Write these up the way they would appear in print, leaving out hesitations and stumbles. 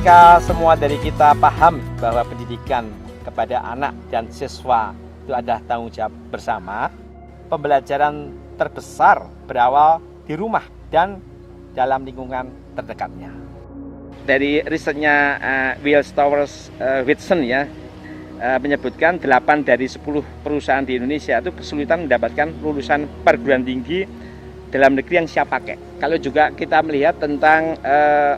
ketika semua dari kita paham bahwa pendidikan kepada anak dan siswa itu adalah tanggung jawab bersama, pembelajaran terbesar berawal di rumah dan dalam lingkungan terdekatnya. Dari risetnya Will Towers Watson ya, menyebutkan 8 dari 10 perusahaan di Indonesia itu kesulitan mendapatkan lulusan perguruan tinggi dalam negeri yang siap pakai. Kalau juga kita melihat tentang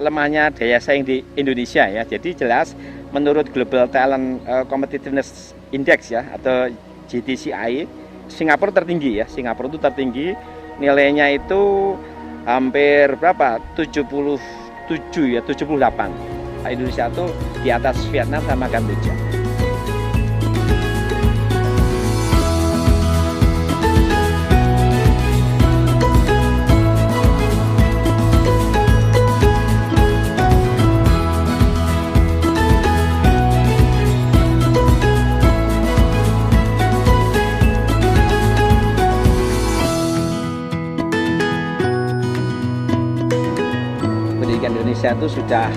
lemahnya daya saing di Indonesia ya, jadi jelas menurut Global Talent Competitiveness Index ya atau GTCI, Singapura tertinggi ya, Singapura itu tertinggi, nilainya itu hampir berapa? 77 ya, 78. Indonesia itu di atas Vietnam sama Kamboja. Pendidikan Indonesia itu sudah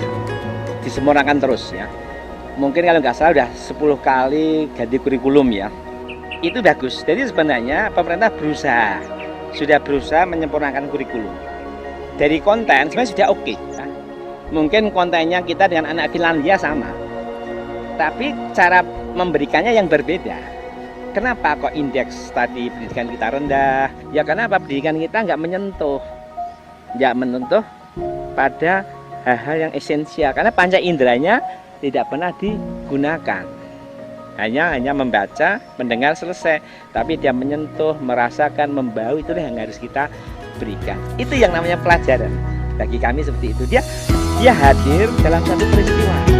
disempurnakan terus ya. Mungkin kalau nggak salah udah 10 kali ganti kurikulum ya. Itu bagus. Jadi sebenarnya pemerintah sudah berusaha menyempurnakan kurikulum. Dari konten sebenarnya sudah oke. Ya. Mungkin kontennya kita dengan anak Finlandia sama, tapi cara memberikannya yang berbeda. Kenapa kok indeks tadi pendidikan kita rendah? Ya karena apa? Pendidikan kita nggak menyentuh pada hal-hal yang esensial, karena panca inderanya tidak pernah digunakan. Hanya membaca, mendengar, selesai, tapi dia menyentuh, merasakan, membau, itulah yang harus kita berikan. Itu yang namanya pelajaran. Bagi kami seperti itu, dia hadir dalam satu peristiwa.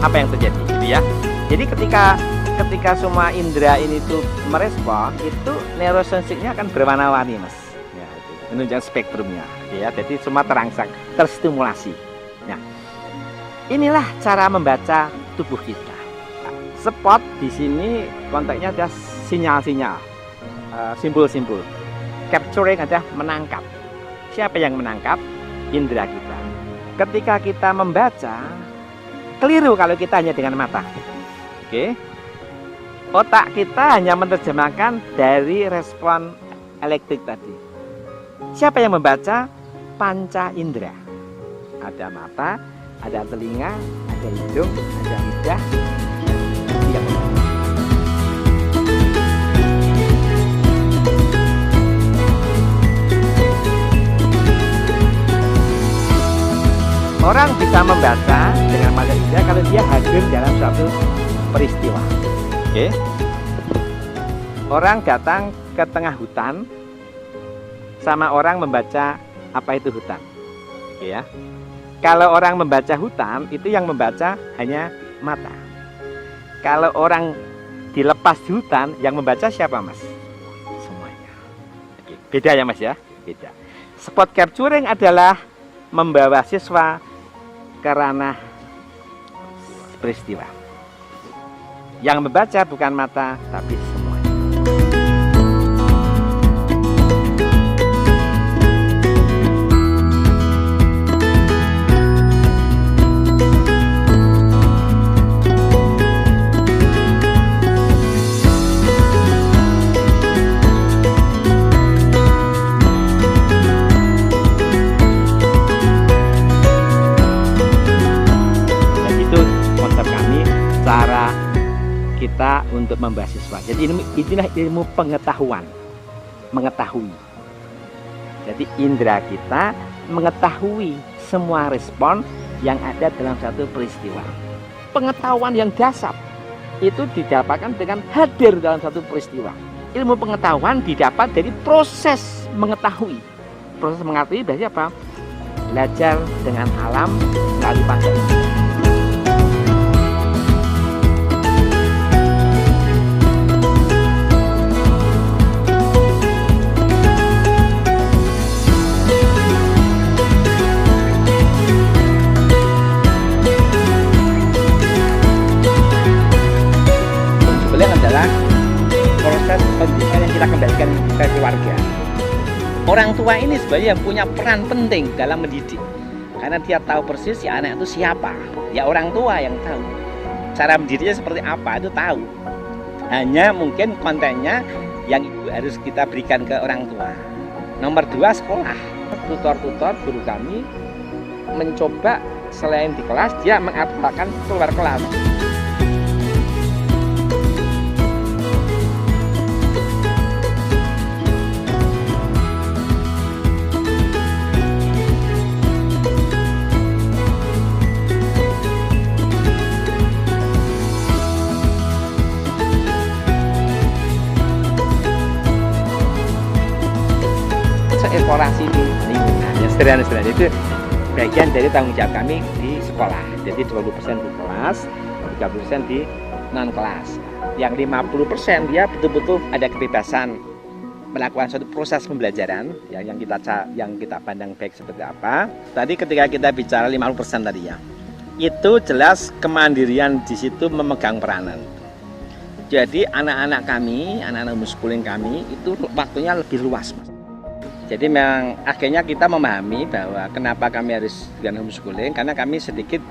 Apa yang terjadi gitu ya. Jadi ketika semua indera ini tuh merespon, itu neurosensingnya akan berwarna-warni mas ya, menunjukkan spektrumnya ya. Jadi semua terstimulasi. Nah, inilah cara membaca tubuh kita. Spot di sini konteksnya ada sinyal-sinyal, simbol-simbol. Capturing ada menangkap. Siapa yang menangkap? Indera kita. Ketika kita membaca, keliru kalau kita hanya dengan mata. Oke. Otak kita hanya menerjemahkan dari respon elektrik tadi. Siapa yang membaca? Panca indera. Ada mata, ada telinga, ada hidung, ada lidah. Orang bisa membaca dengan mata indera kalau dia hadir dalam suatu peristiwa. Oke. Orang datang ke tengah hutan sama orang membaca apa itu hutan. Oke ya. Kalau orang membaca hutan, itu yang membaca hanya mata. Kalau orang dilepas di hutan, yang membaca siapa mas? Semuanya. Oke. Beda ya mas ya? Beda. Spot capturing adalah membawa siswa ke ranah peristiwa. Yang membaca bukan mata, tapi semuanya. Cara kita untuk membahas siswa. Jadi inilah ilmu pengetahuan, mengetahui. Jadi indera kita mengetahui semua respon yang ada dalam satu peristiwa. Pengetahuan yang dasar itu didapatkan dengan hadir dalam satu peristiwa. Ilmu pengetahuan didapat dari proses mengetahui. Proses mengetahui berarti apa? Belajar dengan alam melalui panca indera. proses pendidikan yang kita kembalikan ke keluarga. Orang tua ini sebenarnya punya peran penting dalam mendidik, karena dia tahu persis ya anak itu siapa. Ya orang tua yang tahu cara mendidiknya seperti apa, itu tahu. Hanya mungkin kontennya yang itu harus kita berikan ke orang tua. Nomor 2, sekolah. Tutor-tutor guru kami mencoba selain di kelas, dia mengadaptasikan keluar kelas. Eksplorasi di lingkungan yang sederhana-sederhana itu bagian dari tanggung jawab kami di sekolah. Jadi 20% di kelas, 30% di non kelas. Yang 50% dia betul-betul ada kebebasan melakukan suatu proses pembelajaran yang kita pandang baik seperti apa. Tadi ketika kita bicara 50% tadi ya, itu jelas kemandirian di situ memegang peranan. Jadi anak-anak kami, anak-anak homeschooling kami itu waktunya lebih luas, Mas. Jadi memang akhirnya kita memahami bahwa kenapa kami harus dengan homeschooling, karena kami sedikit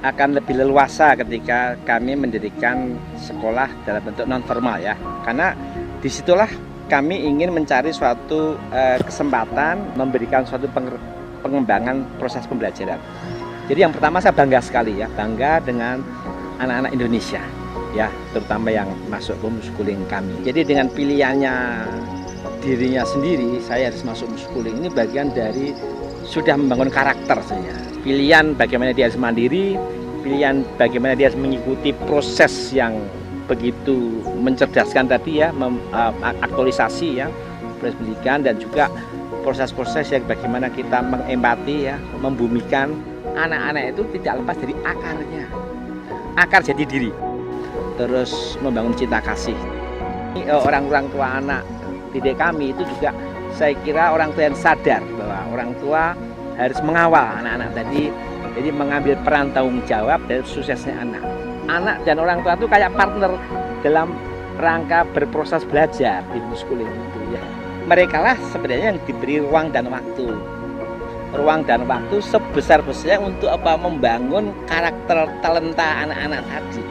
akan lebih leluasa ketika kami mendirikan sekolah dalam bentuk non formal ya. Karena disitulah kami ingin mencari suatu kesempatan memberikan suatu pengembangan proses pembelajaran. Jadi yang pertama saya bangga sekali ya, bangga dengan anak-anak Indonesia ya, terutama yang masuk homeschooling kami. Jadi dengan pilihannya dirinya sendiri, saya harus masuk homeschooling, ini bagian dari sudah membangun karakter saya. Pilihan bagaimana dia harus mandiri, pilihan bagaimana dia harus mengikuti proses yang begitu mencerdaskan tadi ya, aktualisasi ya, proses pendidikan, dan juga proses-proses yang bagaimana kita mengempati ya, membumikan anak-anak itu tidak lepas dari akarnya, akar jati diri, terus membangun cinta kasih. Orang-orang tua anak didik kami itu juga saya kira orang tua yang sadar bahwa orang tua harus mengawal anak-anak tadi, jadi mengambil peran tanggung jawab dari suksesnya anak. Anak dan orang tua itu kayak partner dalam rangka berproses belajar di homeschooling itu ya. Mereka lah sebenarnya yang diberi ruang dan waktu sebesar-besarnya untuk apa, membangun karakter talenta anak-anak tadi.